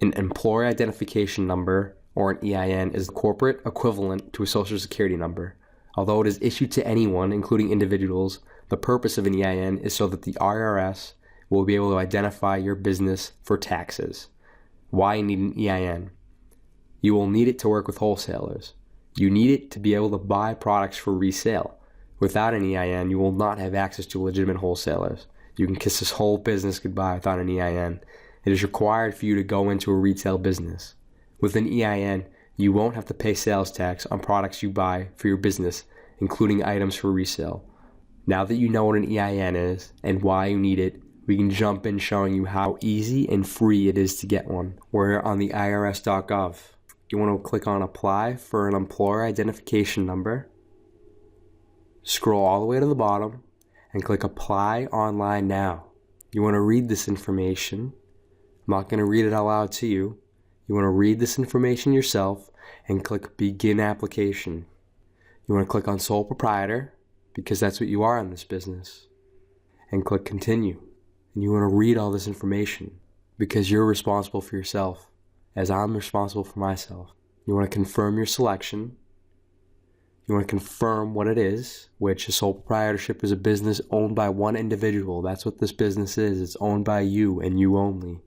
An employer identification number, or an EIN, is the corporate equivalent to a social security number. Although it is issued to anyone, including individuals, the purpose of an EIN is so that the IRS will be able to identify your business for taxes. Why you need an EIN? You will need it to work with wholesalers. You need it to be able to buy products for resale. Without an EIN, you will not have access to legitimate wholesalers. You can kiss this whole business goodbye without an EIN. It is required for you to go into a retail business. With an EIN, you won't have to pay sales tax on products you buy for your business, including items for resale. Now that you know what an EIN is and why you need it, we can jump in showing you how easy and free it is to get one. We're on the irs.gov. You want to click on Apply for an Employer Identification Number. Scroll all the way to the bottom and click Apply Online Now. You want to read this information. I'm not going to read it out loud to you. You want to read this information yourself and click Begin Application. You want to click on Sole Proprietor, because that's what you are in this business, and click Continue. And you want to read all this information because you're responsible for yourself, as I'm responsible for myself. You want to confirm your selection. You want to confirm what it is, which a sole proprietorship is a business owned by one individual. That's what this business is. It's owned by you and you only.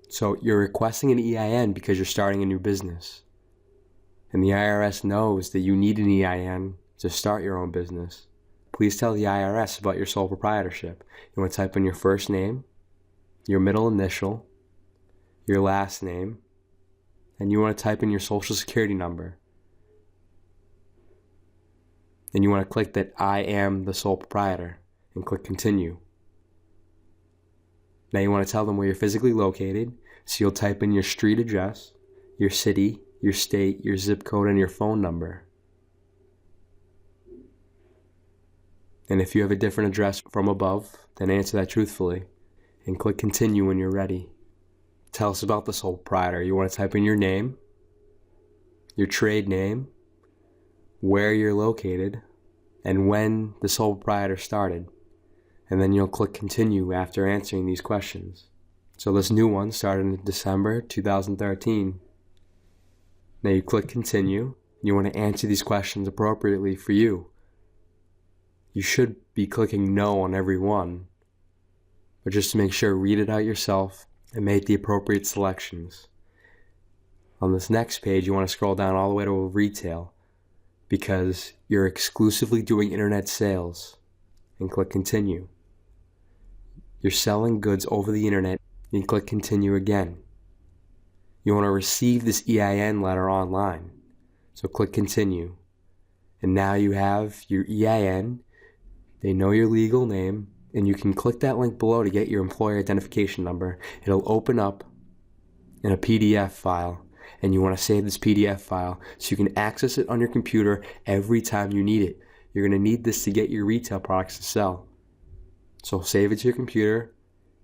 So you're requesting an EIN because you're starting a new business. And the IRS knows that you need an EIN to start your own business. Please tell the IRS about your sole proprietorship. You want to type in your first name, your middle initial, your last name, and you want to type in your social security number. Then you want to click that I am the sole proprietor and click Continue. Now you want to tell them where you're physically located, so you'll type in your street address, your city, your state, your zip code, and your phone number. And if you have a different address from above, then answer that truthfully and click Continue when you're ready. Tell us about the sole proprietor. You want to type in your name, your trade name, where you're located, and when the sole proprietor started. And then you'll click Continue after answering these questions. So this new one started in December 2013. Now you click Continue. You want to answer these questions appropriately for you. You should be clicking No on every one. But just to make sure, read it out yourself and make the appropriate selections. On this next page, you want to scroll down all the way to Retail, because you're exclusively doing internet sales, and click Continue. You're selling goods over the internet, and click Continue again. You want to receive this EIN letter online, so click Continue. And now you have your EIN, they know your legal name, and you can click that link below to get your employer identification number. It'll open up in a PDF file, and you want to save this PDF file so you can access it on your computer every time you need it. You're going to need this to get your retail products to sell. So save it to your computer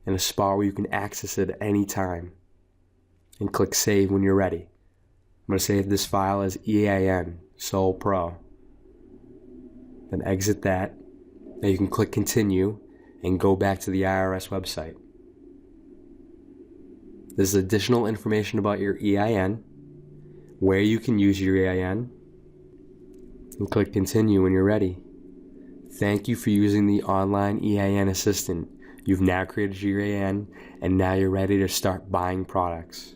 in a spot where you can access it at any time. And click Save when you're ready. I'm going to save this file as EIN, Sole Pro. Then exit that. Now you can click Continue and go back to the IRS website. This is additional information about your EIN, where you can use your EIN, and click Continue when you're ready. Thank you for using the online EIN assistant. You've now created your EIN, and now you're ready to start buying products.